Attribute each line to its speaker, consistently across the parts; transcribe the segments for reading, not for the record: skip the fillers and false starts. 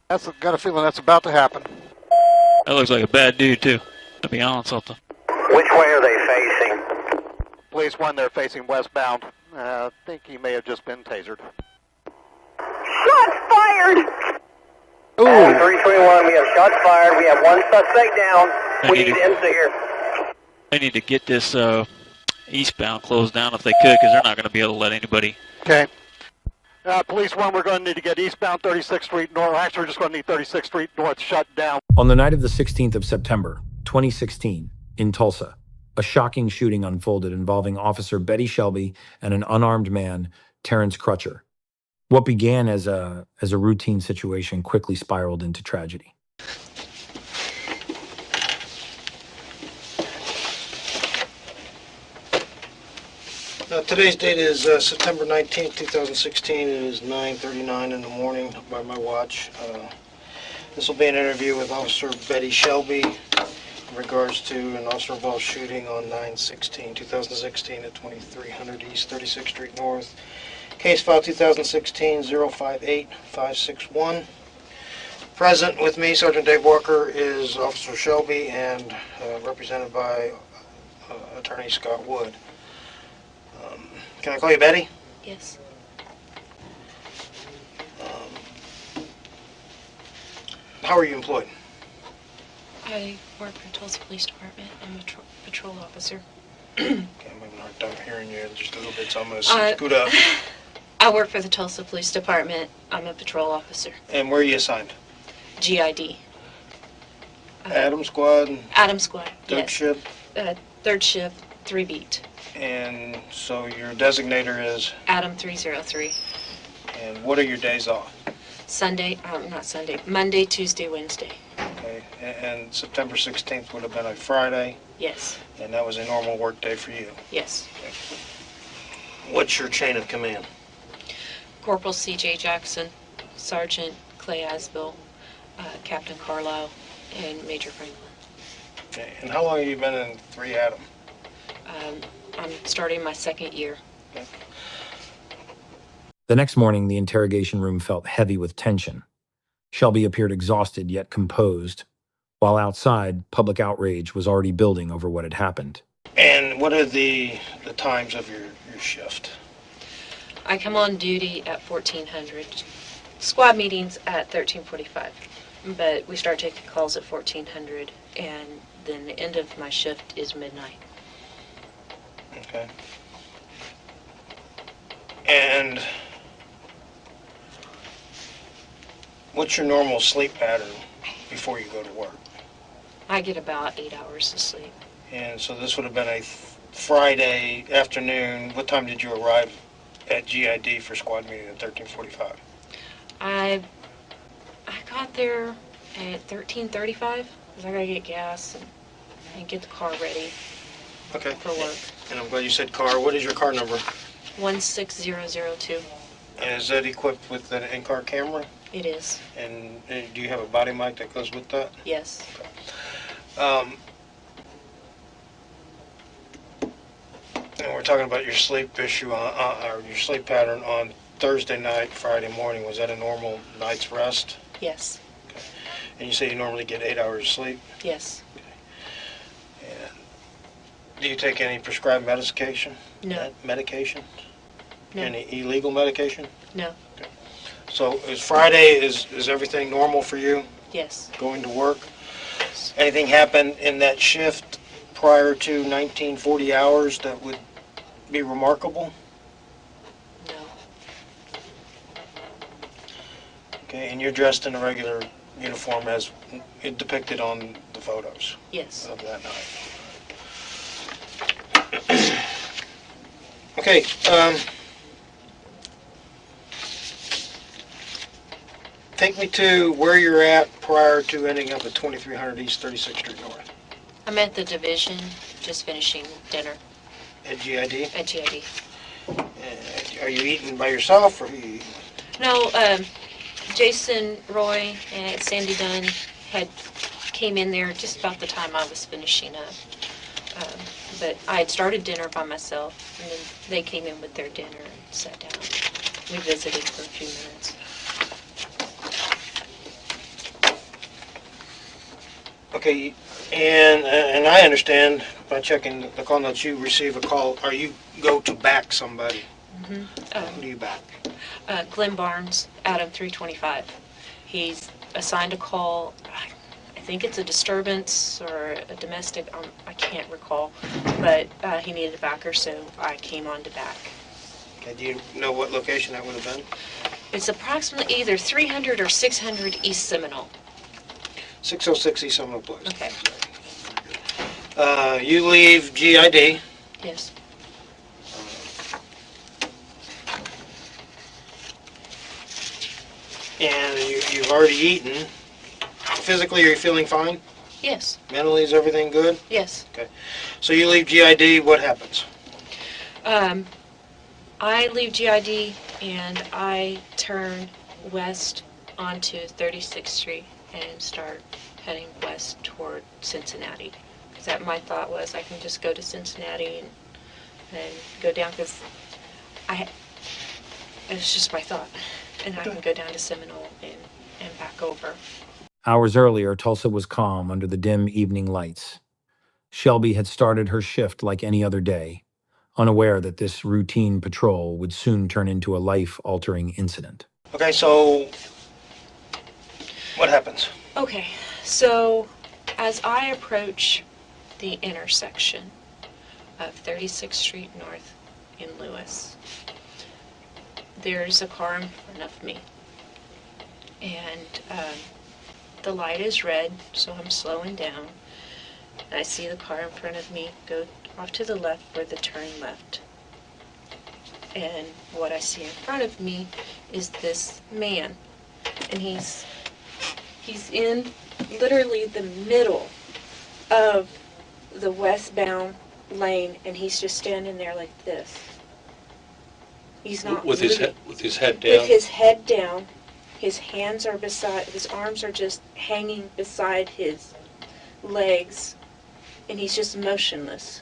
Speaker 1: Got a feeling that's about to happen.
Speaker 2: That looks like a bad dude, too, to be honest with them.
Speaker 3: Which way are they facing?
Speaker 1: Police 1, they're facing westbound. I think he may have just been tasered.
Speaker 3: Shots fired!
Speaker 1: Ooh.
Speaker 3: 321, we have shots fired. We have one suspect down. We need IMSA here.
Speaker 2: They need to get this eastbound closed down if they could, because they're not going to be able to let anybody.
Speaker 1: Okay. Police 1, we're going to need to get eastbound 36th Street North. Actually, we're just going to need 36th Street North shut down.
Speaker 4: On the night of the 16th of September, 2016, in Tulsa, a shocking shooting unfolded involving Officer Betty Shelby and an unarmed man, Terence Crutcher. What began as a routine situation quickly spiraled into tragedy.
Speaker 5: Today's date is September 19th, 2016. It is 9:39 in the morning by my watch. This will be an interview with Officer Betty Shelby in regards to an officer-involved shooting on 9/16/2016 at 2300 East 36th Street North. Case file 2016-058-561. Present with me, Sergeant Dave Walker, is Officer Shelby and represented by Attorney Scott Wood. Can I call you Betty?
Speaker 6: Yes.
Speaker 5: How are you employed?
Speaker 6: I work for Tulsa Police Department. I'm a patrol officer.
Speaker 5: Okay, I'm having a hard time hearing you just a little bit, so I'm going to scoot up.
Speaker 6: I work for the Tulsa Police Department. I'm a patrol officer.
Speaker 5: And where are you assigned?
Speaker 6: GID.
Speaker 5: Adam Squad?
Speaker 6: Adam Squad,
Speaker 5: Third
Speaker 6: yes.
Speaker 5: shift?
Speaker 6: Third shift, 3 beat.
Speaker 5: And so your designator is?
Speaker 6: Adam 303.
Speaker 5: And what are your days off?
Speaker 6: Monday, Tuesday, Wednesday.
Speaker 5: Okay, and September 16th would have been a Friday?
Speaker 6: Yes.
Speaker 5: And that was a normal work day for you?
Speaker 6: Yes.
Speaker 5: Okay. What's your chain of command?
Speaker 6: Corporal C.J. Jackson, Sergeant Clay Asbill, Captain Carlisle, and Major Franklin.
Speaker 5: Okay, and how long have you been in 3 Adam?
Speaker 6: I'm starting my 2nd year.
Speaker 5: Okay.
Speaker 4: The next morning, the interrogation room felt heavy with tension. Shelby appeared exhausted yet composed, while outside, public outrage was already building over what had happened.
Speaker 5: And what are the times of your shift?
Speaker 6: I come on duty at 1400. Squad meetings at 1345. But we start taking calls at 1400, and then the end of my shift is midnight.
Speaker 5: Okay. And what's your normal sleep pattern before you go to work?
Speaker 6: I get about 8 hours of sleep.
Speaker 5: And so this would have been a Friday afternoon. What time did you arrive at GID for squad meeting at 13:45?
Speaker 6: I got there at 13:35 because I gotta get gas and get the car ready for work.
Speaker 5: And I'm glad you said car. What is your car number?
Speaker 6: 16002.
Speaker 5: And is that equipped with an in-car camera?
Speaker 6: It is.
Speaker 5: And do you have a body mic that goes with that?
Speaker 6: Yes.
Speaker 5: And we're talking about your sleep issue or your sleep pattern on Thursday night, Friday morning. Was that a normal night's rest?
Speaker 6: Yes.
Speaker 5: Okay. And you say you normally get 8 hours of sleep?
Speaker 6: Yes.
Speaker 5: Okay. And do you take any prescribed medication?
Speaker 6: No.
Speaker 5: Medication?
Speaker 6: No.
Speaker 5: Any illegal medication?
Speaker 6: No.
Speaker 5: Okay. So is Friday, is everything normal for you?
Speaker 6: Yes.
Speaker 5: Going to work? Anything happen in that shift prior to 1940 hours that would be remarkable?
Speaker 6: No.
Speaker 5: Okay, and you're dressed in a regular uniform as depicted on the photos?
Speaker 6: Yes.
Speaker 5: Of that night. Okay, take me to where you're at prior to ending up at 2300 East 36th Street North.
Speaker 6: I'm at the division, just finishing dinner.
Speaker 5: At GID?
Speaker 6: At GID.
Speaker 5: Are you eating by yourself, or who you eating with?
Speaker 6: No, Jason, Roy, and Sandy Dunn came in there just about the time I was finishing up. But I had started dinner by myself, and then they came in with their dinner and sat down. We visited for a few minutes.
Speaker 5: Okay, and I understand by checking the call notes, you receive a call, or you go to back somebody. Who do you back?
Speaker 6: Glenn Barnes, Adam 325. He's assigned a call. I think it's a disturbance or a domestic. I can't recall, but he needed a backer, so I came on to back.
Speaker 5: Okay, do you know what location that would have been?
Speaker 6: It's approximately either 300 or 600 East Seminole.
Speaker 5: 606 East Seminole Place.
Speaker 6: Okay.
Speaker 5: You leave GID.
Speaker 6: Yes.
Speaker 5: And you've already eaten. Physically, are you feeling fine?
Speaker 6: Yes.
Speaker 5: Mentally, is everything good?
Speaker 6: Yes.
Speaker 5: Okay. So you leave GID, what happens?
Speaker 6: I leave GID and I turn west onto 36th Street and start heading west toward Cincinnati. Because that my thought was I can just go to Cincinnati and go down, because it's just my thought. And I can go down to Seminole and back over.
Speaker 4: Hours earlier, Tulsa was calm under the dim evening lights. Shelby had started her shift like any other day, unaware that this routine patrol would soon turn into a life-altering incident.
Speaker 5: Okay, so what happens?
Speaker 6: Okay, so as I approach the intersection of 36th Street North in Lewis, there's a car in front of me. And the light is red, so I'm slowing down. I see the car in front of me go off to the left where the turn left. And what I see in front of me is this man. And he's in literally the middle of the westbound lane, and he's just standing there like this. He's not
Speaker 7: with his
Speaker 6: moving.
Speaker 7: head, with his head down.
Speaker 6: With his head down, his hands are beside, his arms are just hanging beside his legs, and he's just motionless.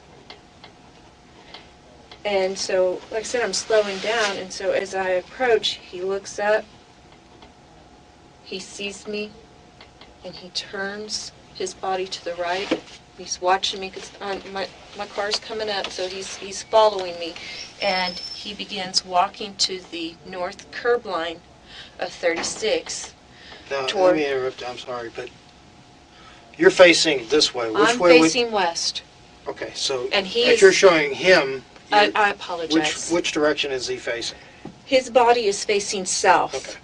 Speaker 6: And so, like I said, I'm slowing down, and so as I approach, he looks up, he sees me, and he turns his body to the right. He's watching me because my car's coming up, so he's following me, and he begins walking to the north curb line of 36.
Speaker 5: Now,
Speaker 6: Toward-
Speaker 5: let me interrupt you, I'm sorry, but you're facing this way. Which
Speaker 6: I'm
Speaker 5: way
Speaker 6: facing west.
Speaker 5: Okay, so
Speaker 6: And he
Speaker 5: as
Speaker 6: is-
Speaker 5: you're showing him,
Speaker 6: I apologize.
Speaker 5: which direction is he facing?
Speaker 6: His body is facing south.
Speaker 5: Okay.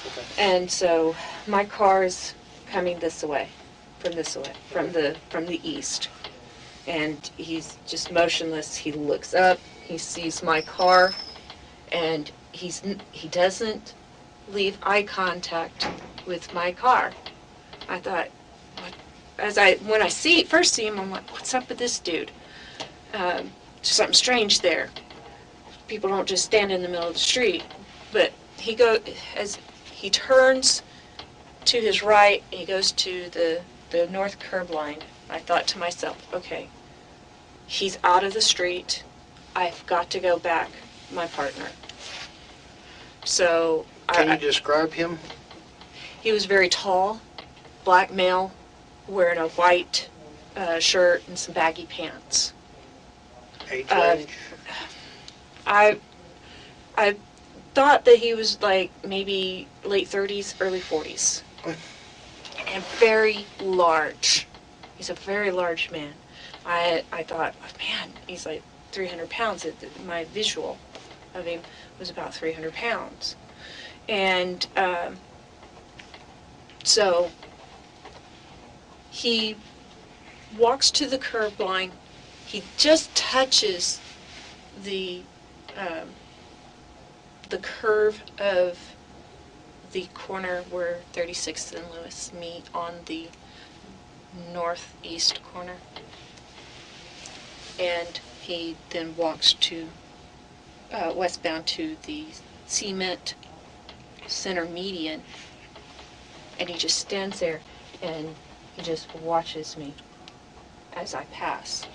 Speaker 5: Okay.
Speaker 6: And so my car is coming this way, from the east. And he's just motionless. He looks up, he sees my car, and he doesn't leave eye contact with my car. I thought, when I first see him, I'm like, what's up with this dude? Something strange there. People don't just stand in the middle of the street. But as he turns to his right, and he goes to the north curb line. I thought to myself, okay, he's out of the street. I've got to go back my partner. So
Speaker 5: Can you describe him?
Speaker 6: he was very tall, black male, wearing a white shirt and some baggy pants.
Speaker 5: Age
Speaker 6: Uh,
Speaker 5: range?
Speaker 6: I thought that he was like maybe late 30s, early 40s. And very large. He's a very large man. I thought, man, he's like 300 pounds. My visual of him was about 300 pounds. And so he walks to the curb line. He just touches the curve of the corner where 36th and Lewis meet on the northeast corner. And he then walks to westbound to the cement center median, and he just stands there and he just watches me as I pass.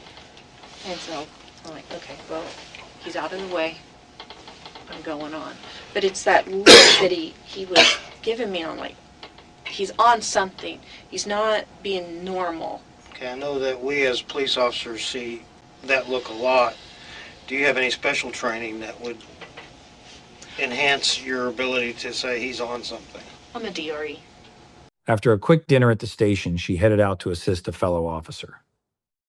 Speaker 6: And so I'm like, okay, well, he's out of the way. I'm going on. But it's that look that he was giving me. I'm like, he's on something. He's not being normal.
Speaker 5: Okay, I know that we as police officers see that look a lot. Do you have any special training that would enhance your ability to say he's on something?
Speaker 6: I'm a DRE.
Speaker 4: After a quick dinner at the station, she headed out to assist a fellow officer.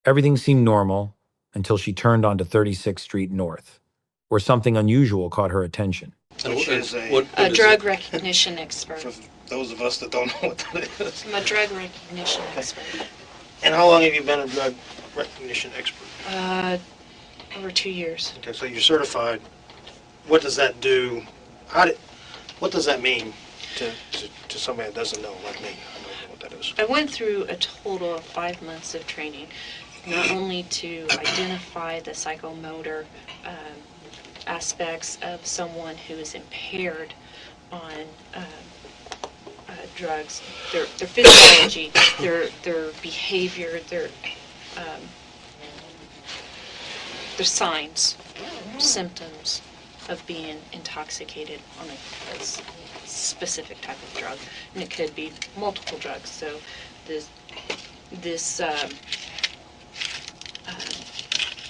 Speaker 4: Everything seemed normal until she turned onto 36th Street North, where something unusual caught her attention.
Speaker 5: Which is
Speaker 6: A drug recognition expert.
Speaker 5: for those of us that don't know what that is.
Speaker 6: I'm a drug recognition expert.
Speaker 5: And how long have you been a drug recognition expert?
Speaker 6: Over 2 years.
Speaker 5: Okay, so you're certified. What does that do? What does that mean to somebody that doesn't know, like me? I don't know what that is.
Speaker 6: I went through a total of 5 months of training, not only to identify the psychomotor aspects of someone who is impaired on drugs, their physiology, their behavior, their signs, symptoms of being intoxicated on a specific type of drug, and it could be multiple drugs. So this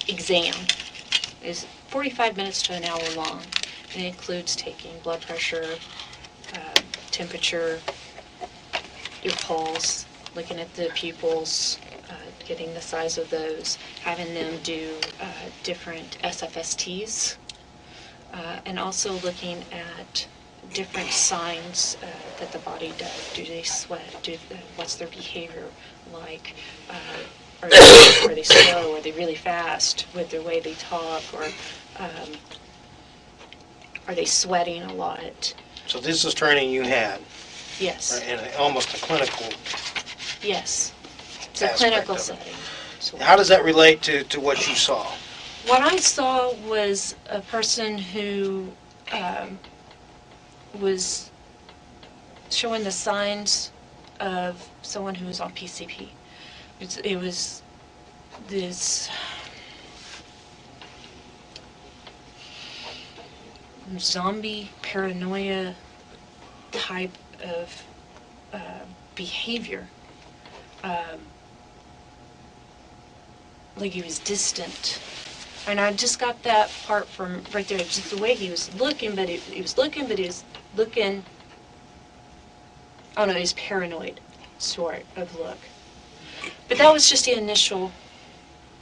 Speaker 6: exam is 45 minutes to an hour long, and it includes taking blood pressure, temperature, your pulse, looking at the pupils, getting the size of those, having them do different SFSTs, and also looking at different signs that the body does. Do they sweat? What's their behavior like? Are they slow? Are they really fast with the way they talk? Or are they sweating a lot?
Speaker 5: So this is training you had,
Speaker 6: Yes.
Speaker 5: right, in almost a clinical.
Speaker 6: Yes. It's a
Speaker 5: Aspect
Speaker 6: clinical
Speaker 5: of it.
Speaker 6: setting. So
Speaker 5: How does that relate to what you saw?
Speaker 6: what I saw was a person who was showing the signs of someone who was on PCP. It was this zombie paranoia type of behavior. Like he was distant. And I just got that part from right there, just the way he was looking, but he was looking, oh no, he's paranoid sort of look. But that was just the initial,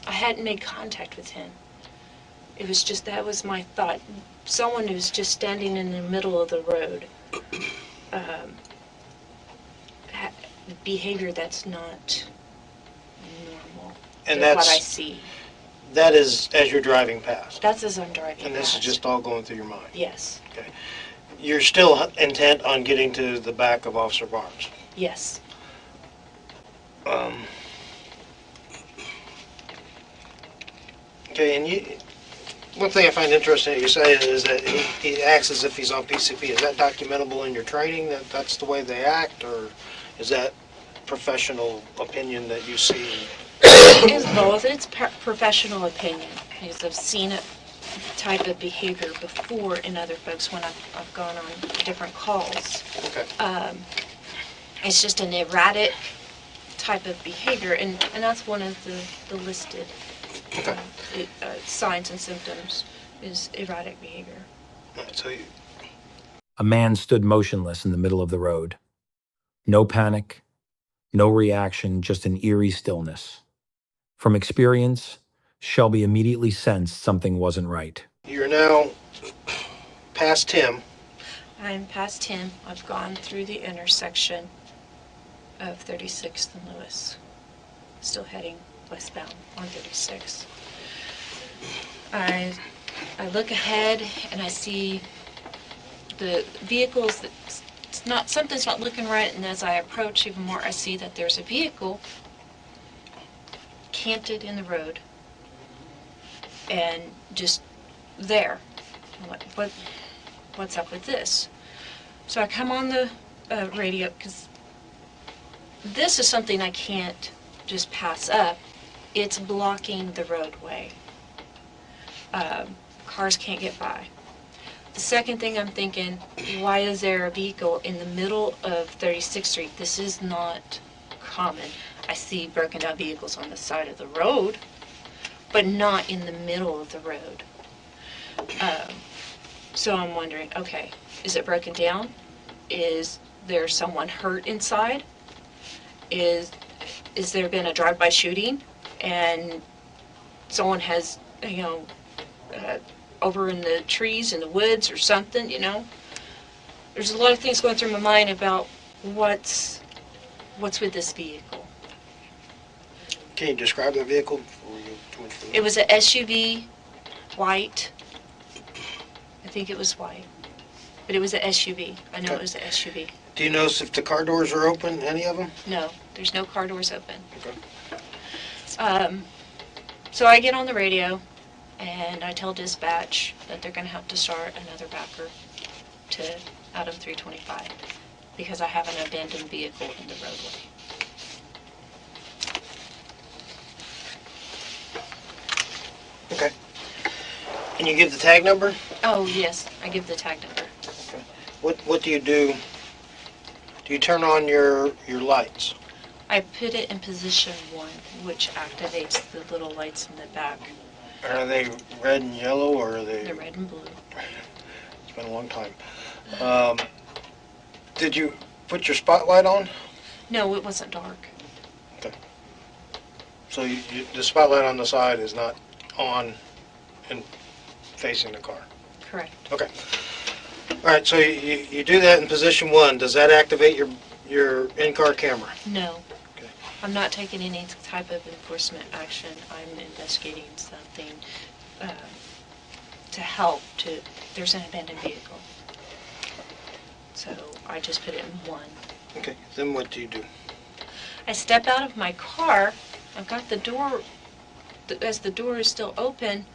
Speaker 6: I hadn't made contact with him. It was just, that was my thought. Someone who's just standing in the middle of the road, behavior that's not normal.
Speaker 5: And
Speaker 6: is what I
Speaker 5: that's,
Speaker 6: see.
Speaker 5: that is as you're driving past.
Speaker 6: That's as I'm driving
Speaker 5: And this is
Speaker 6: past.
Speaker 5: just all going through your mind.
Speaker 6: Yes,
Speaker 5: Okay. You're still intent on getting to the back of Officer Barnes.
Speaker 6: yes.
Speaker 5: Okay, and one thing I find interesting you say is that he acts as if he's on PCP. Is that documentable in your training, that that's the way they act, or is that professional opinion that you see?
Speaker 6: It's both. It's professional opinion, because I've seen it type of behavior before in other folks when I've gone on different calls.
Speaker 5: Okay.
Speaker 6: It's just an erratic type of behavior, and that's one of the listed
Speaker 5: Okay.
Speaker 6: signs and symptoms is erratic behavior.
Speaker 5: All right, so you,
Speaker 4: A man stood motionless in the middle of the road. No panic, no reaction, just an eerie stillness. From experience, Shelby immediately sensed something wasn't right.
Speaker 5: you're now past him.
Speaker 6: I'm past him. I've gone through the intersection of 36th and Lewis. Still heading westbound on 36th. I look ahead and I see the vehicles that something's not looking right, and as I approach even more, I see that there's a vehicle canted in the road and just there. I'm like, what's up with this? So I come on the radio, because this is something I can't just pass up. It's blocking the roadway. Cars can't get by. The second thing I'm thinking, why is there a vehicle in the middle of 36th Street? This is not common. I see broken down vehicles on the side of the road, but not in the middle of the road. So I'm wondering, okay, is it broken down? Is there someone hurt inside? Is there been a drive-by shooting and someone has, over in the trees in the woods or something, There's a lot of things going through my mind about what's with this vehicle.
Speaker 5: Can you describe the vehicle?
Speaker 6: It was a SUV, white. I think it was white. But it was a SUV. I know it was a SUV.
Speaker 5: Do you notice if the car doors are open, any of them?
Speaker 6: No, there's no car doors open.
Speaker 5: Okay.
Speaker 6: So I get on the radio, and I tell dispatch that they're going to have to start another backer out of 325 because I have an abandoned vehicle in the roadway.
Speaker 5: Okay. Can you give the tag number?
Speaker 6: Oh, yes, I give the tag number.
Speaker 5: Okay. What do you do? Do you turn on your lights?
Speaker 6: I put it in position 1, which activates the little lights in the back.
Speaker 5: Are they red and yellow, or are they?
Speaker 6: They're red and blue.
Speaker 5: It's been a long time. Did you put your spotlight on?
Speaker 6: No, it wasn't dark.
Speaker 5: Okay. So the spotlight on the side is not on and facing the car?
Speaker 6: Correct.
Speaker 5: Okay. All right, so you do that in position 1. Does that activate your in-car camera?
Speaker 6: No.
Speaker 5: Okay.
Speaker 6: I'm not taking any type of enforcement action. I'm investigating something to help. There's an abandoned vehicle. So I just put it in 1.
Speaker 5: Okay, then what do you do?
Speaker 6: I step out of my car. I've got the door, as the door is still open,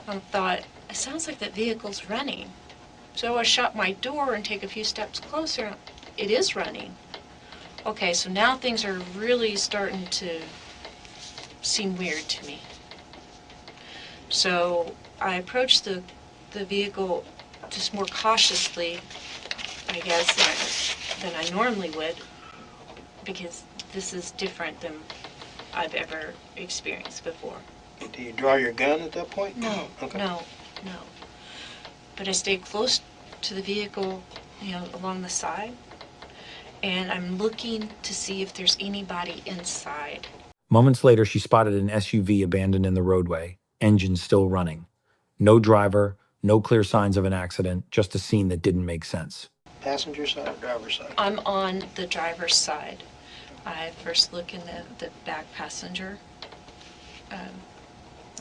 Speaker 6: I thought, it sounds like that vehicle's running. So I shut my door and take a few steps closer. It is running. Okay, so now things are really starting to seem weird to me. So I approach the vehicle just more cautiously, I guess, than I normally would, because this is different than I've ever experienced before.
Speaker 5: Do you draw your gun at that point?
Speaker 6: No,
Speaker 5: Okay.
Speaker 6: no. But I stay close to the vehicle, along the side, and I'm looking to see if there's anybody inside.
Speaker 4: Moments later, she spotted an SUV abandoned in the roadway, engine still running. No driver, no clear signs of an accident, just a scene that didn't make sense.
Speaker 5: Passenger side or driver's side?
Speaker 6: I'm on the driver's side. I first look in the back passenger.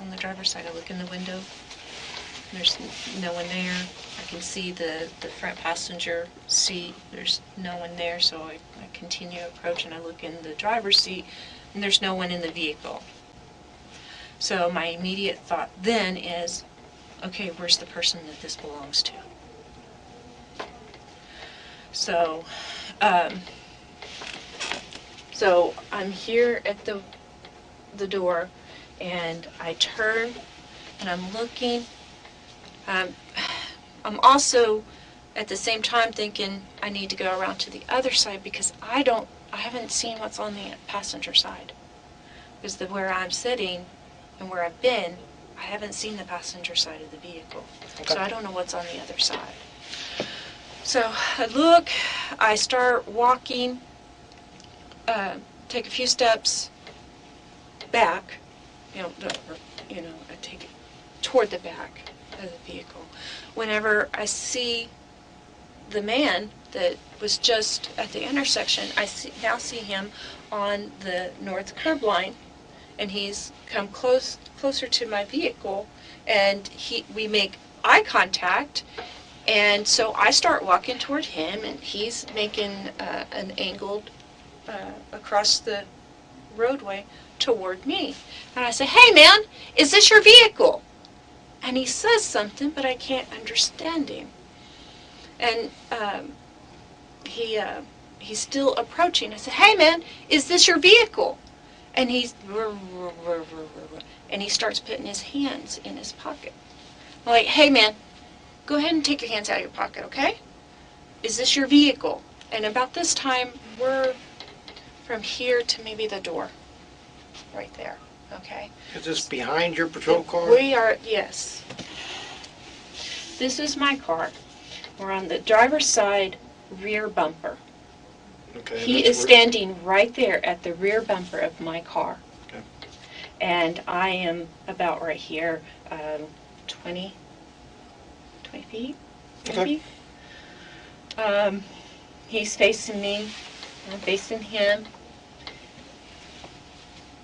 Speaker 6: On the driver's side, I look in the window. There's no one there. I can see the front passenger seat. There's no one there, so I continue to approach and I look in the driver's seat, and there's no one in the vehicle. So my immediate thought then is, okay, where's the person that this belongs to? So, so I'm here at the door, and I turn, and I'm looking. I'm also at the same time thinking I need to go around to the other side because I haven't seen what's on the passenger side. Because where I'm sitting and where I've been, I haven't seen the passenger side of the vehicle.
Speaker 5: Okay.
Speaker 6: So I don't know what's on the other side. So I look, I start walking, take a few steps back, I take it toward the back of the vehicle. Whenever I see the man that was just at the intersection, I now see him on the north curb line, and he's come closer to my vehicle, and we make eye contact, and so I start walking toward him, and he's making an angled across the roadway toward me. And I say, "Hey man, is this your vehicle?" And he says something, but I can't understand him. And he's still approaching. I said, "Hey man, is this your vehicle?" And he starts putting his hands in his pocket. I'm like, "Hey man, go ahead and take your hands out of your pocket, okay? Is this your vehicle? And about this time, we're from here to maybe the door, right there, okay?
Speaker 5: Is this behind your patrol car?
Speaker 6: We are, yes. This is my car. We're on the driver's side rear bumper.
Speaker 5: Okay.
Speaker 6: He
Speaker 5: that's
Speaker 6: is
Speaker 5: where-
Speaker 6: standing right there at the rear bumper of my car.
Speaker 5: Okay.
Speaker 6: And I am about right here, 20 feet, maybe.
Speaker 5: Okay.
Speaker 6: He's facing me, I'm facing him.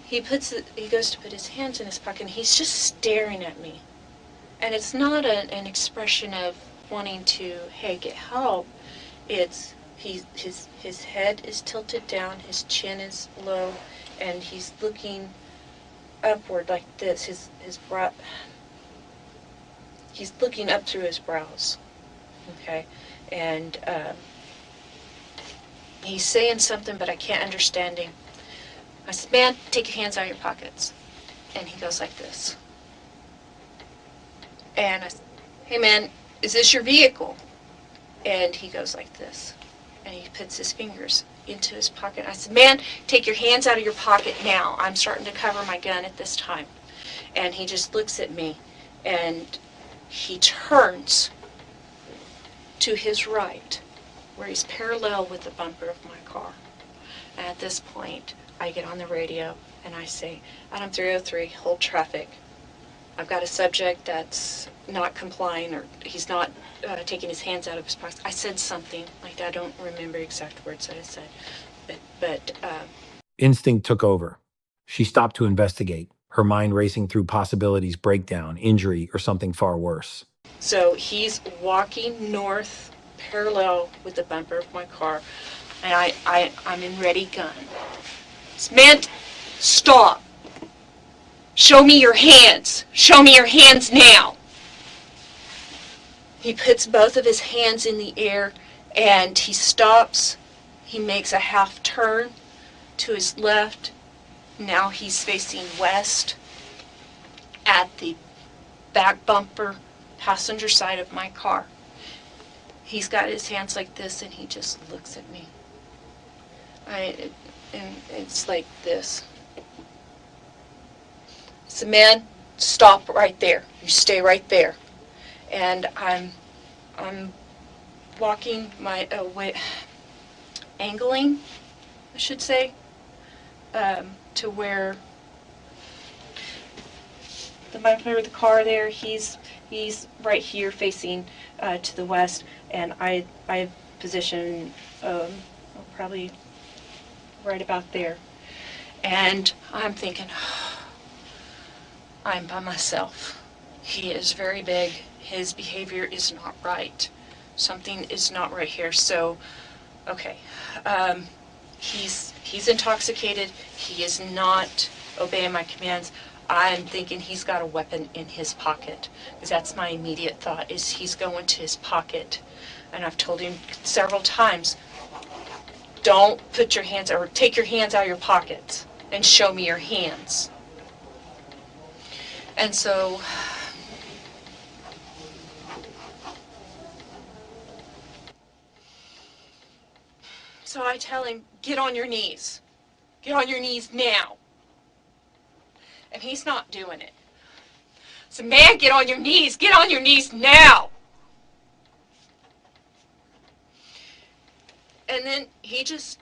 Speaker 6: He goes to put his hands in his pocket, and he's just staring at me. And it's not an expression of wanting to, hey, get help. It's his head is tilted down, his chin is low, and he's looking upward like this. His brow. He's looking up through his brows. Okay, and he's saying something, but I can't understand him. I said, man, take your hands out of your pockets. And he goes like this. And I said, hey man, is this your vehicle? And he goes like this. And he puts his fingers into his pocket. I said, man, take your hands out of your pocket now. I'm starting to cover my gun at this time. And he just looks at me, and he turns to his right, where he's parallel with the bumper of my car. And at this point, I get on the radio and I say, Adam 303, hold traffic. I've got a subject that's not complying, or he's not taking his hands out of his pocket. I said something like that. I don't remember exact words that I said, but
Speaker 4: Instinct took over. She stopped to investigate, her mind racing through possibilities, breakdown, injury, or something far worse.
Speaker 6: so he's walking north, parallel with the bumper of my car, and I'm in ready gun. Man, stop. Show me your hands. Show me your hands now. He puts both of his hands in the air and he stops. He makes a half turn to his left. Now he's facing west at the back bumper, passenger side of my car. He's got his hands like this and he just looks at me. And it's like this. So, man, stop right there. You stay right there. And I'm walking my way, angling, I should say, to where the bumper of the car there. He's right here facing to the west, and I position probably right about there. And I'm thinking, I'm by myself. He is very big. His behavior is not right. Something is not right here. So, okay, he's intoxicated. He is not obeying my commands. I'm thinking he's got a weapon in his pocket, because that's my immediate thought, is he's going to his pocket. And I've told him several times, don't put your hands, or take your hands out of your pockets and show me your hands. And so I tell him, get on your knees. Get on your knees now. And he's not doing it. So, man, get on your knees. Get on your knees now. And then he just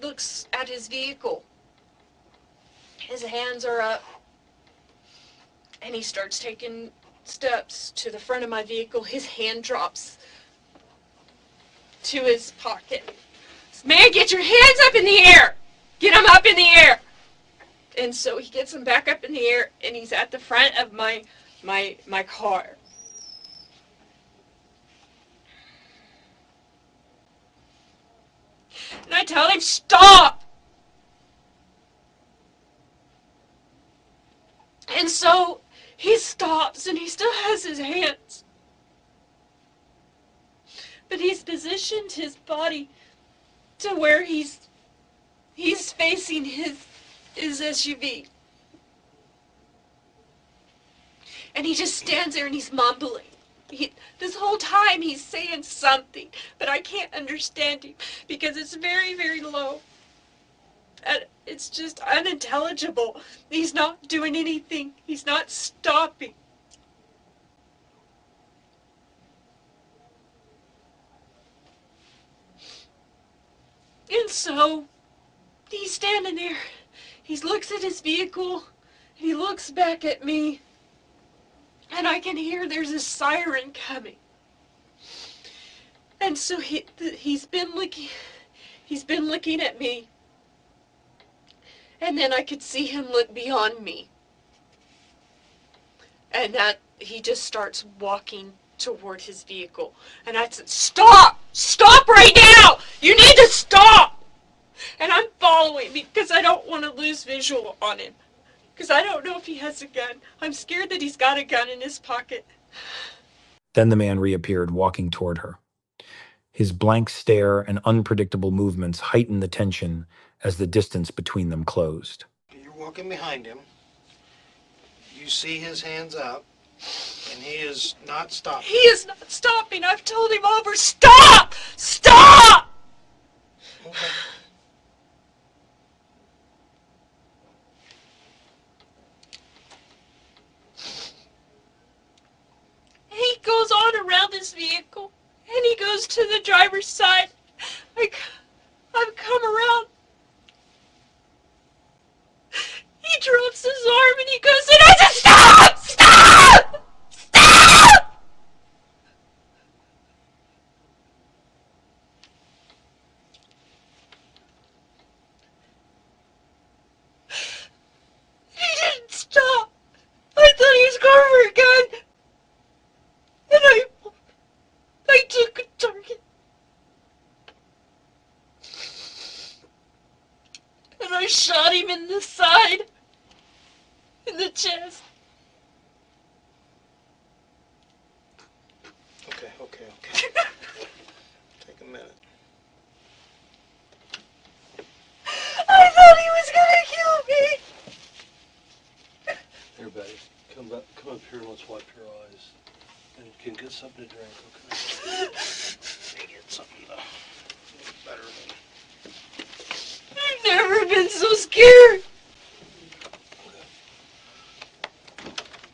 Speaker 6: looks at his vehicle. His hands are up. And he starts taking steps to the front of my vehicle. His hand drops to his pocket. Man, get your hands up in the air. Get them up in the air. And so he gets them back up in the air, and he's at the front of my car. And I tell him, stop. And so he stops, and he still has his hands. But he's positioned his body to where he's facing his SUV. And he just stands there and he's mumbling. This whole time he's saying something, but I can't understand him because it's very, very low. And it's just unintelligible. He's not doing anything. He's not stopping. And so, he's standing there. He looks at his vehicle. He looks back at me. And I can hear there's a siren coming. And so he's been looking at me. And then I could see him look beyond me. And that he just starts walking toward his vehicle. And I said, "Stop! Stop right now! You need to stop!" And I'm following because I don't want to lose visual on him. Because I don't know if he has a gun. I'm scared that he's got a gun in his pocket.
Speaker 4: Then the man reappeared, walking toward her. His blank stare and unpredictable movements heightened the tension as the distance between them closed.
Speaker 5: You're walking behind him. You see his hands out, and he is not stopping.
Speaker 6: He is not stopping. I've told him over. Stop! Stop!
Speaker 5: Okay.
Speaker 6: He goes on around his vehicle, and he goes to the driver's side. I've come around. He drops his arm, and he goes, and I said, "Stop! Stop! Stop!" He didn't stop. I thought he was going for a gun. And I took a target. And I shot him in the side. In the chest.
Speaker 5: Okay. Take a minute.
Speaker 6: I thought he was gonna kill me.
Speaker 7: Here, Betty, come up here and let's wipe your eyes. And you can get something to drink, okay? Get something to make better than...
Speaker 6: I've never been so scared.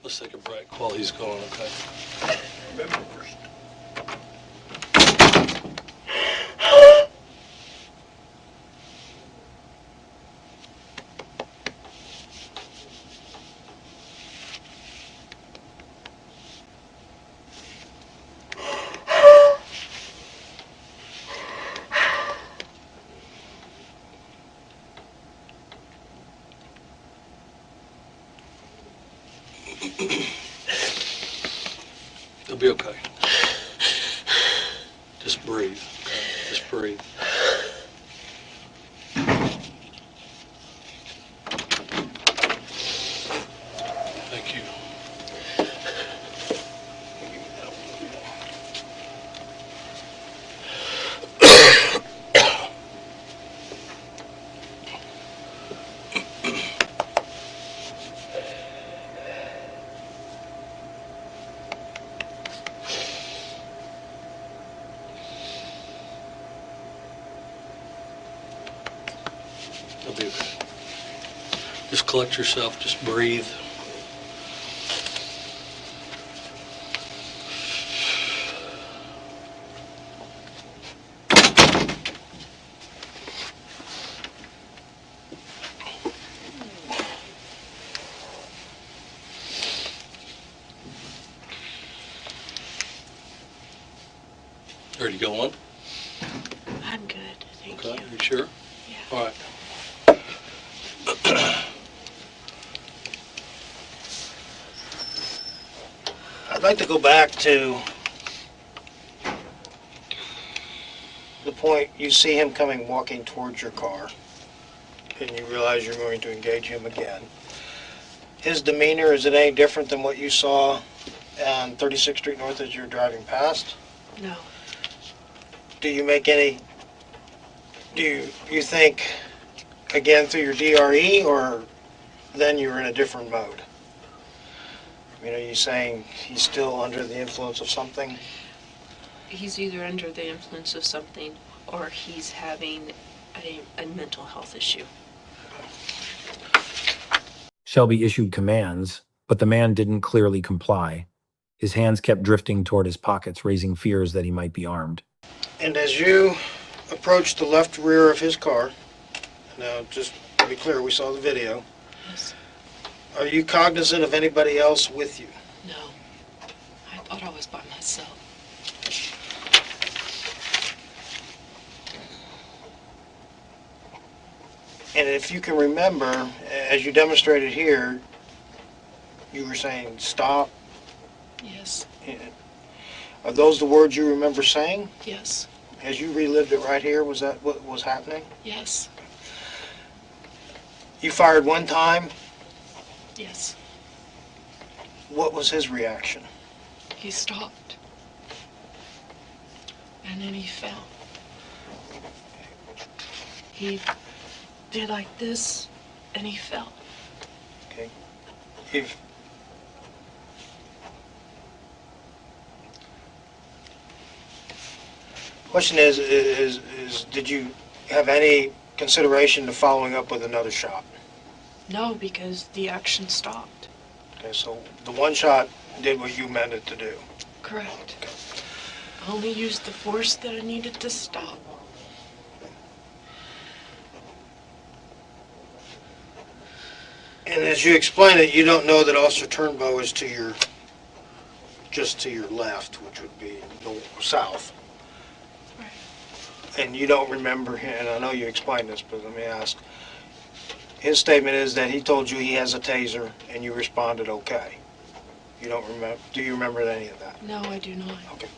Speaker 7: Let's take a break while he's gone, okay? Remember first. It'll be okay. Just breathe, okay? Just breathe. Thank you. It'll be okay. Just collect yourself, just breathe. Ready to go on?
Speaker 6: I'm good, thank
Speaker 7: Okay,
Speaker 6: you.
Speaker 7: you sure?
Speaker 6: Yeah.
Speaker 7: All right.
Speaker 5: I'd like to go back to the point you see him walking towards your car, and you realize you're going to engage him again. His demeanor, is it any different than what you saw on 36th Street North as you're driving past?
Speaker 6: No.
Speaker 5: Do you make any, do you think, again, through your DRE, or then you're in a different mode? I mean, are you saying he's still under the influence of something?
Speaker 6: He's either under the influence of something or he's having a mental health issue.
Speaker 4: Shelby issued commands, but the man didn't clearly comply. His hands kept drifting toward his pockets, raising fears that he might be armed.
Speaker 5: And as you approached the left rear of his car, now just to be clear, we saw the video,
Speaker 6: Yes.
Speaker 5: are you cognizant of anybody else with you?
Speaker 6: No. I thought I was by myself.
Speaker 5: And if you can remember, as you demonstrated here, you were saying stop.
Speaker 6: Yes.
Speaker 5: Are those the words you remember saying?
Speaker 6: Yes.
Speaker 5: As you relived it right here, was that what was happening?
Speaker 6: Yes.
Speaker 5: You fired one time.
Speaker 6: Yes.
Speaker 5: What was his reaction?
Speaker 6: He stopped. And then he fell. He did like this, and he fell.
Speaker 5: Okay. If question is did you have any consideration to following up with another shot?
Speaker 6: No, because the action stopped.
Speaker 5: Okay, so the one shot did what you meant it to do.
Speaker 6: Correct. I only used the force that I needed to stop.
Speaker 5: And as you explain it, you don't know that Officer Turnbow is just to your left, which would be south.
Speaker 6: Right.
Speaker 5: And you don't remember him, and I know you explained this, but let me ask. His statement is that he told you he has a taser, and you responded okay. You don't remember, do you remember any of that?
Speaker 6: No, I do not.
Speaker 5: Okay.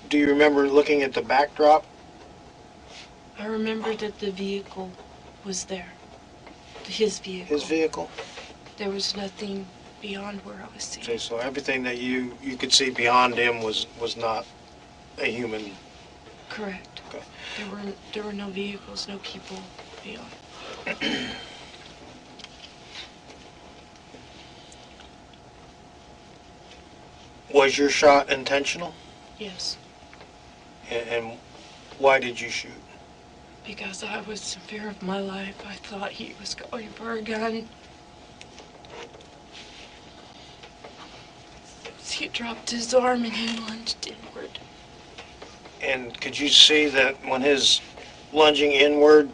Speaker 5: Do you remember looking at the backdrop?
Speaker 6: I remember that the vehicle was there. His vehicle.
Speaker 5: His vehicle?
Speaker 6: There was nothing beyond where I was seeing.
Speaker 5: Okay, so everything that you could see beyond him was not a human.
Speaker 6: Correct.
Speaker 5: Okay.
Speaker 6: There were no vehicles, no people beyond.
Speaker 5: Was your shot intentional?
Speaker 6: Yes,
Speaker 5: And why did you shoot?
Speaker 6: because I was in fear of my life. I thought he was going for a gun. He dropped his arm and he lunged inward.
Speaker 5: And could you see that when his lunging inward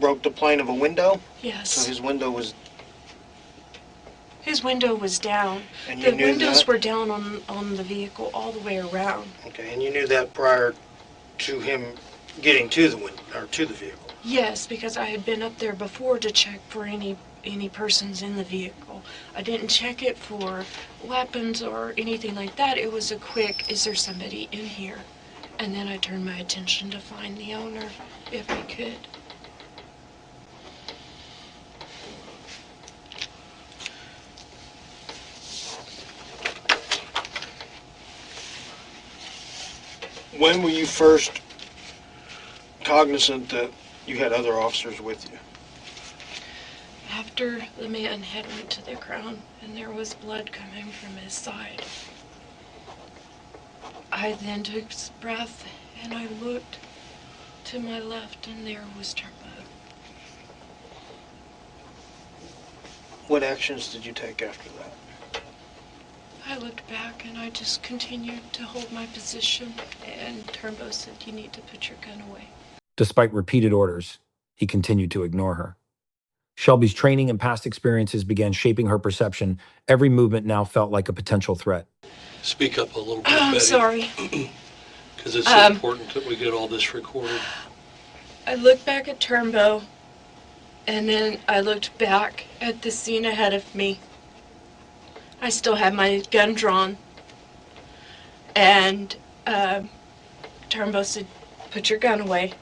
Speaker 5: broke the plane of a window?
Speaker 6: Yes.
Speaker 5: So his window was,
Speaker 6: His window was down.
Speaker 5: and you
Speaker 6: The
Speaker 5: knew
Speaker 6: windows
Speaker 5: that?
Speaker 6: were down on the vehicle all the way around.
Speaker 5: Okay, and you knew that prior to him getting to the window, or to the vehicle?
Speaker 6: Yes, because I had been up there before to check for any persons in the vehicle. I didn't check it for weapons or anything like that. It was a quick, is there somebody in here? And then I turned my attention to find the owner, if I could.
Speaker 5: When were you first cognizant that you had other officers with you?
Speaker 6: After the man had went to the ground and there was blood coming from his side, I then took a breath and I looked to my left and there was Turnbow.
Speaker 5: What actions did you take after that?
Speaker 6: I looked back and I just continued to hold my position, and Turnbow said, "You need to put your gun away."
Speaker 4: Despite repeated orders, he continued to ignore her. Shelby's training and past experiences began shaping her perception. Every movement now felt like a potential threat.
Speaker 7: Speak up a little bit,
Speaker 6: I'm
Speaker 7: Betty.
Speaker 6: sorry.
Speaker 7: Because it's important that we get all this recorded.
Speaker 6: I looked back at Turnbow, and then I looked back at the scene ahead of me. I still had my gun drawn, and Turnbow said, "Put your gun away."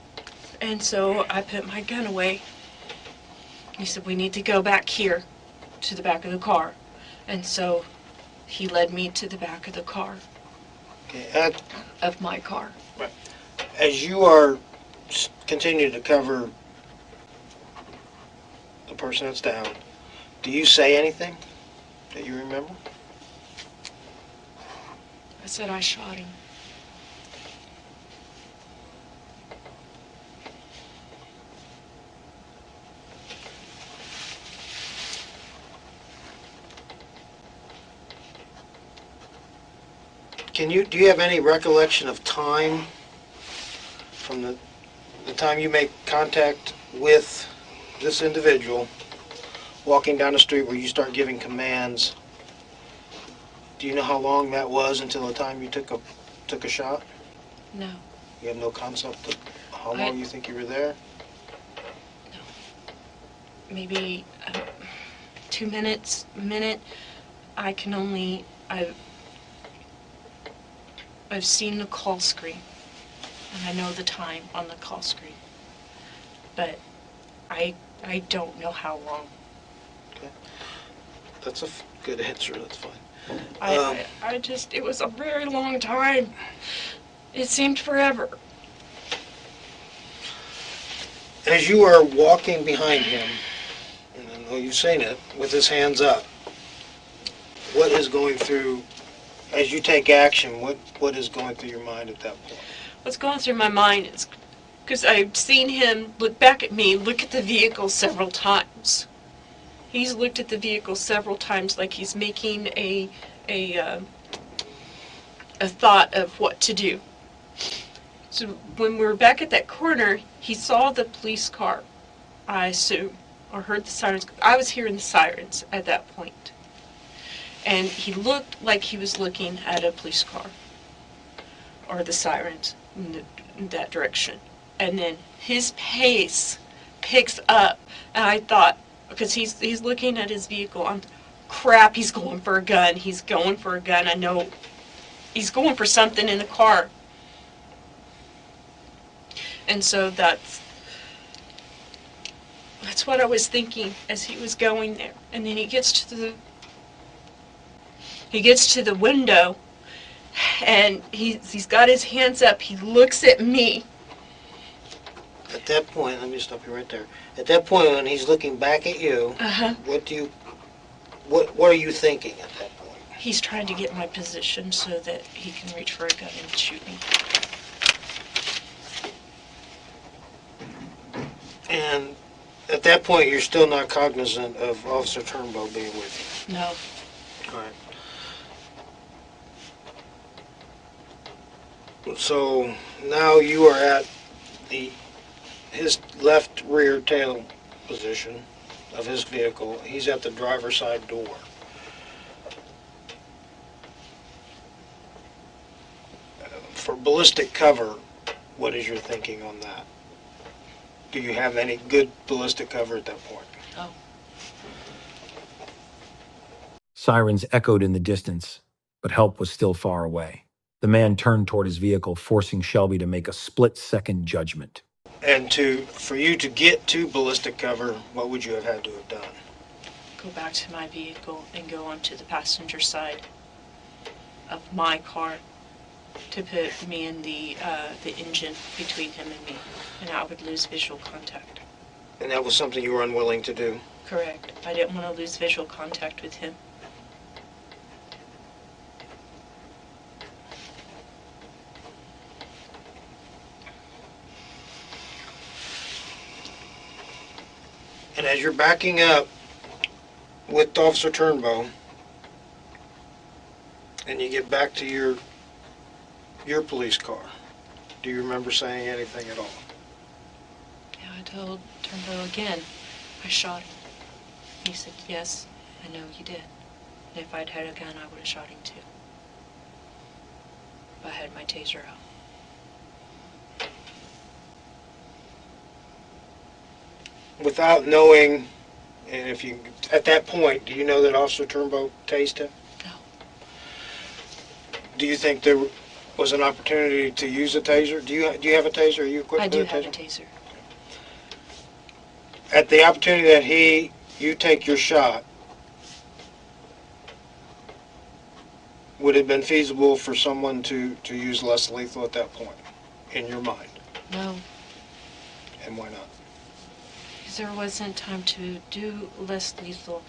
Speaker 6: And so I put my gun away. He said, "We need to go back here to the back of the car." And so he led me to the back of the car,
Speaker 5: Okay,
Speaker 6: of my car.
Speaker 5: as you are continuing to cover the person that's down, do you say anything that you remember?
Speaker 6: I said I shot him.
Speaker 5: Do you have any recollection of time from the time you make contact with this individual, walking down the street where you start giving commands? Do you know how long that was until the time you took a shot?
Speaker 6: No.
Speaker 5: You have no concept of how long you think you were there?
Speaker 6: Maybe 2 minutes, a minute. I've seen the call screen, and I know the time on the call screen, but I don't know how long.
Speaker 5: Okay. That's a good answer, that's fine.
Speaker 6: It was a very long time. It seemed forever.
Speaker 5: As you are walking behind him, and I know you've seen it, with his hands up, what is going through, as you take action, what is going through your mind at that point?
Speaker 6: What's going through my mind is, because I've seen him look back at me, look at the vehicle several times. He's looked at the vehicle several times like he's making a thought of what to do. So when we were back at that corner, he saw the police car, I assume, or heard the sirens. I was hearing the sirens at that point. And he looked like he was looking at a police car, or the sirens in that direction. And then his pace picks up, and I thought, because he's looking at his vehicle, crap, he's going for a gun. He's going for a gun. I know he's going for something in the car. And so that's what I was thinking as he was going there. And then he gets to the window, and he's got his hands up. He looks at me.
Speaker 5: At that point, let me stop you right there. At that point, when he's looking back at you, what are you thinking at that point?
Speaker 6: He's trying to get my position so that he can reach for a gun and shoot me.
Speaker 5: And at that point, you're still not cognizant of Officer Turnbow being with
Speaker 6: No.
Speaker 5: you. All right. So now you are at his left rear tail position of his vehicle. He's at the driver's side door. For ballistic cover, what is your thinking on that? Do you have any good ballistic cover at that point?
Speaker 6: Oh.
Speaker 4: Sirens echoed in the distance, but help was still far away. The man turned toward his vehicle, forcing Shelby to make a split-second judgment.
Speaker 5: And for you to get to ballistic cover, what would you have had to have done?
Speaker 6: Go back to my vehicle and go onto the passenger side of my car to put me in the engine between him and me, and I would lose visual contact.
Speaker 5: And that was something you were unwilling to do?
Speaker 6: Correct. I didn't want to lose visual contact with him.
Speaker 5: And as you're backing up with Officer Turnbow, and you get back to your police car, do you remember saying anything at all?
Speaker 6: Yeah, I told Turnbow again, I shot him. He said, yes, I know you did. And if I'd had a gun, I would have shot him too. If I had my taser out.
Speaker 5: Without knowing, and at that point, do you know that Officer Turnbow tased him?
Speaker 6: No.
Speaker 5: Do you think there was an opportunity to use a taser? Do you have a taser? Are you equipped
Speaker 6: I
Speaker 5: with
Speaker 6: do
Speaker 5: a taser?
Speaker 6: have a taser.
Speaker 5: At the opportunity that you take your shot, would it have been feasible for someone to use less lethal at that point, in your mind?
Speaker 6: No.
Speaker 5: And why not?
Speaker 6: because there wasn't time to do less lethal.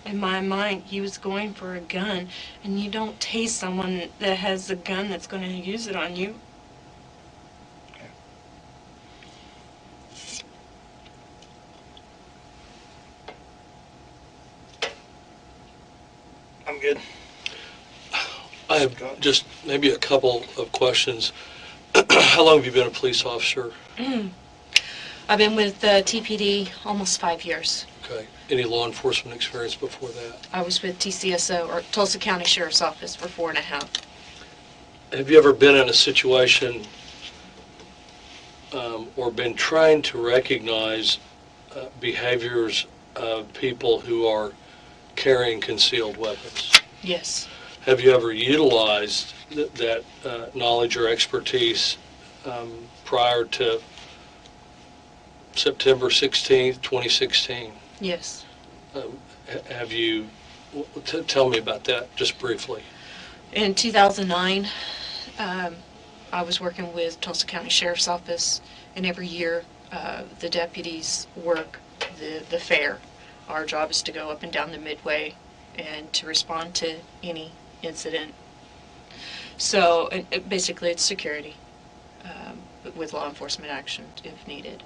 Speaker 6: In my mind, he was going for a gun, and you don't tase someone that has a gun that's going to use it on you.
Speaker 5: I'm good.
Speaker 7: I have just maybe a couple of questions. How long have you been a police officer?
Speaker 6: I've been with TPD almost 5 years.
Speaker 7: Okay. Any law enforcement experience before that?
Speaker 6: I was with TCSO, or Tulsa County Sheriff's Office, for 4.5.
Speaker 7: Have you ever been in a situation or been trying to recognize behaviors of people who are carrying concealed weapons?
Speaker 6: Yes.
Speaker 7: Have you ever utilized that knowledge or expertise prior to September 16th, 2016?
Speaker 6: Yes.
Speaker 7: Have you, tell me about that just briefly.
Speaker 6: In 2009, I was working with Tulsa County Sheriff's Office, and every year the deputies work the fair. Our job is to go up and down the midway and to respond to any incident. So basically it's security with law enforcement action if needed.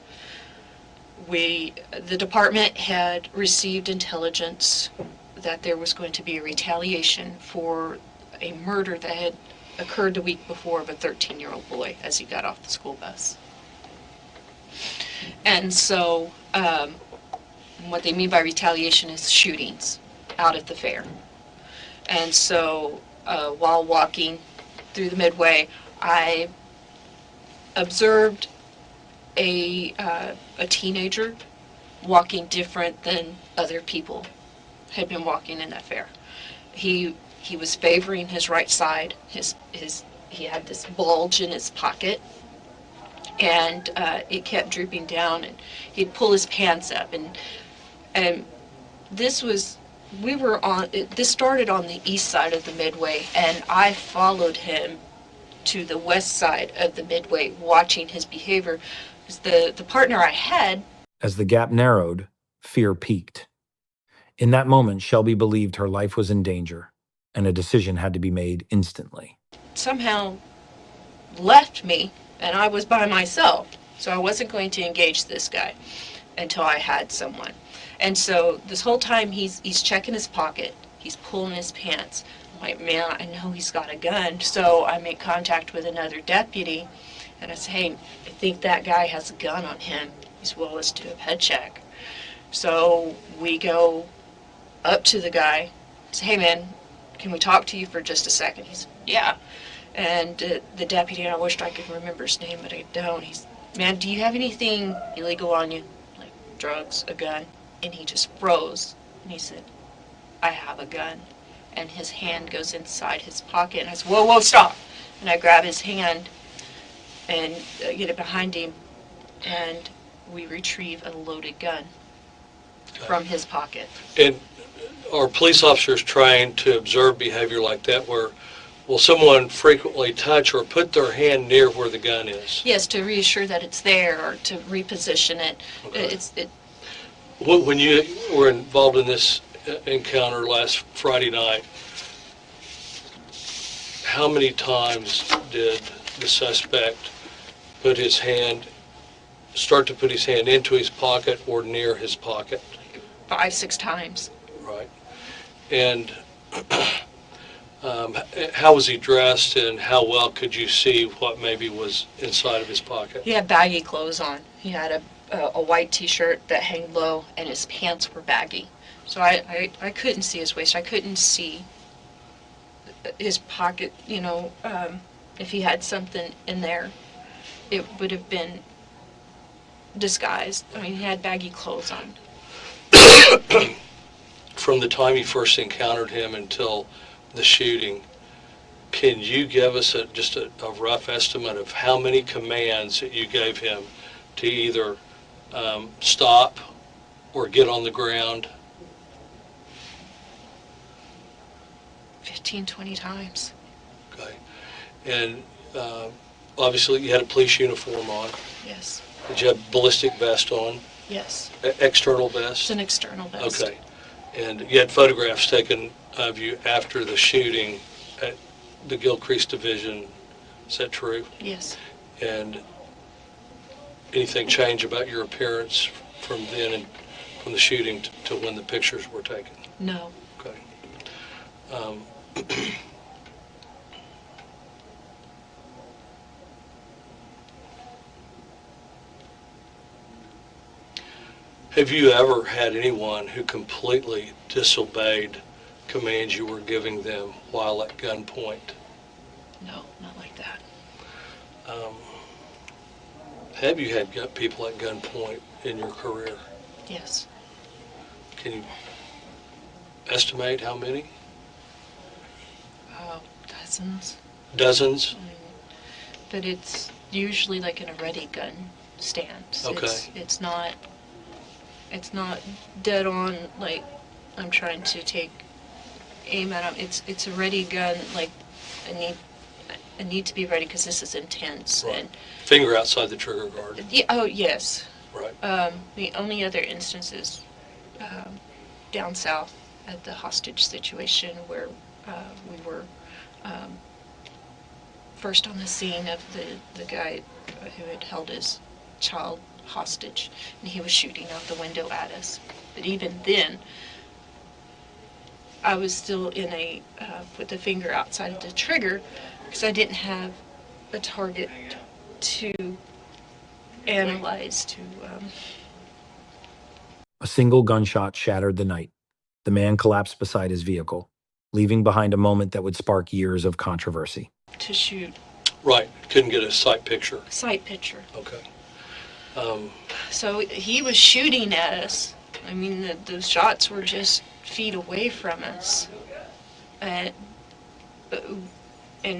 Speaker 6: The department had received intelligence that there was going to be a retaliation for a murder that had occurred the week before of a 13-year-old boy as he got off the school bus. And so what they mean by retaliation is shootings out at the fair. And so while walking through the midway, I observed a teenager walking different than other people had been walking in that fair. He was favoring his right side. He had this bulge in his pocket, and it kept drooping down, and he'd pull his pants up, and this started on the east side of the midway, and I followed him to the west side of the midway, watching his behavior. The partner I had.
Speaker 4: As the gap narrowed, fear peaked. In that moment, Shelby believed her life was in danger, and a decision had to be made instantly.
Speaker 6: Somehow left me, and I was by myself, so I wasn't going to engage this guy until I had someone. And so this whole time he's checking his pocket, he's pulling his pants. I'm like, man, I know he's got a gun. So I make contact with another deputy, and I say, hey, I think that guy has a gun on him. He's well, let's do a head check. So we go up to the guy, say, hey man, can we talk to you for just a second? He's, yeah. And the deputy, and I wished I could remember his name, but I don't. He's, man, do you have anything illegal on you? Like drugs, a gun? And he just froze, and he said, I have a gun. And his hand goes inside his pocket, and I said, whoa, stop. And I grab his hand and get it behind him, and we retrieve a loaded gun from his pocket.
Speaker 7: And are police officers trying to observe behavior like that where will someone frequently touch or put their hand near where the gun is?
Speaker 6: Yes, to reassure that it's there or to reposition it.
Speaker 7: Okay. When you were involved in this encounter last Friday night, how many times did the suspect start to put his hand into his pocket or near his pocket?
Speaker 6: 5-6 times.
Speaker 7: Right. And how was he dressed, and how well could you see what maybe was inside of his pocket?
Speaker 6: He had baggy clothes on. He had a white t-shirt that hung low, and his pants were baggy. So I couldn't see his waist. I couldn't see his pocket, if he had something in there, it would have been disguised. I mean, he had baggy clothes on.
Speaker 7: From the time you first encountered him until the shooting, can you give us just a rough estimate of how many commands that you gave him to either stop or get on the ground?
Speaker 6: 15-20 times.
Speaker 7: Okay. And obviously you had a police uniform on.
Speaker 6: Yes.
Speaker 7: Did you have ballistic vest on?
Speaker 6: Yes.
Speaker 7: External
Speaker 6: It's
Speaker 7: vest?
Speaker 6: an external vest.
Speaker 7: Okay. And you had photographs taken of you after the shooting at the Gilcrease Division. Is that true?
Speaker 6: Yes.
Speaker 7: And anything change about your appearance from then and from the shooting to when the pictures were taken?
Speaker 6: No.
Speaker 7: Okay. Have you ever had anyone who completely disobeyed commands you were giving them while at gunpoint?
Speaker 6: No, not like that.
Speaker 7: Have you had people at gunpoint in your career?
Speaker 6: Yes.
Speaker 7: Can you estimate how many?
Speaker 6: Dozens.
Speaker 7: Dozens?
Speaker 6: But it's usually like in a ready gun stance.
Speaker 7: Okay.
Speaker 6: It's not dead on like I'm trying to take aim at them. It's a ready gun, like I need to be ready because this is intense.
Speaker 7: Right.
Speaker 6: And
Speaker 7: Finger outside the trigger guard.
Speaker 6: yeah, oh yes.
Speaker 7: Right.
Speaker 6: The only other instances down south at the hostage situation where we were first on the scene of the guy who had held his child hostage, and he was shooting out the window at us. But even then, I was still in a with the finger outside of the trigger because I didn't have a target to analyze to.
Speaker 4: A single gunshot shattered the night. The man collapsed beside his vehicle, leaving behind a moment that would spark years of controversy.
Speaker 6: To shoot
Speaker 7: Right. Couldn't get a sight picture.
Speaker 6: sight picture.
Speaker 7: Okay.
Speaker 6: So he was shooting at us. I mean, the shots were just feet away from us. And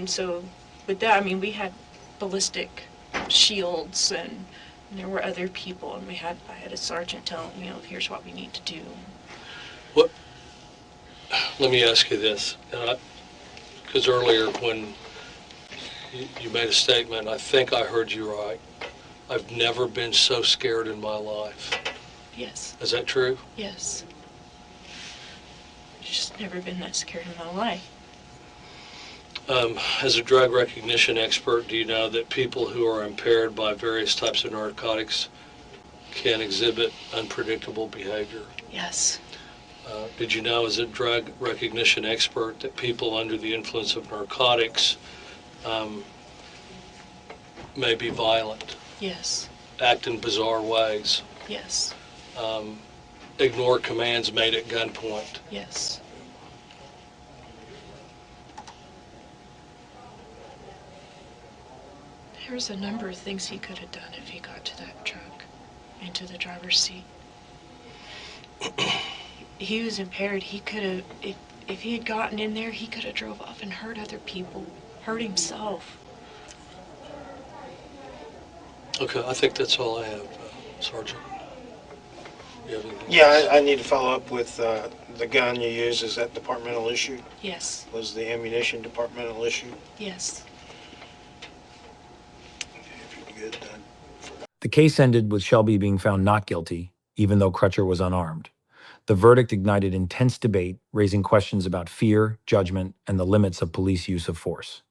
Speaker 6: so with that, I mean, we had ballistic shields and there were other people, and I had a sergeant tell him, here's what we need to do.
Speaker 7: What? Let me ask you this, because earlier when you made a statement, I think I heard you right. I've never been so scared in my life.
Speaker 6: Yes,
Speaker 7: Is that true?
Speaker 6: yes. Just never been that scared in my life.
Speaker 7: As a drug recognition expert, do you know that people who are impaired by various types of narcotics can exhibit unpredictable behavior?
Speaker 6: Yes,
Speaker 7: Did you know, as a drug recognition expert, that people under the influence of narcotics may be violent,
Speaker 6: yes,
Speaker 7: act in bizarre ways,
Speaker 6: yes,
Speaker 7: ignore commands made at gunpoint?
Speaker 6: yes. There's a number of things he could have done if he got to that truck, into the driver's seat. He was impaired. He could have, if he had gotten in there, he could have drove off and hurt other people, hurt himself.
Speaker 7: Okay, I think that's all I have, Sergeant. You have anything
Speaker 5: Yeah,
Speaker 7: else?
Speaker 5: I need to follow up with the gun you use. Is that departmental issue?
Speaker 6: Yes,
Speaker 5: Was the ammunition departmental issue?
Speaker 6: yes.
Speaker 5: If you're good, done.
Speaker 4: The case ended with Shelby being found not guilty, even though Crutcher was unarmed. The verdict ignited intense debate, raising questions about fear, judgment, and the limits of police use of force.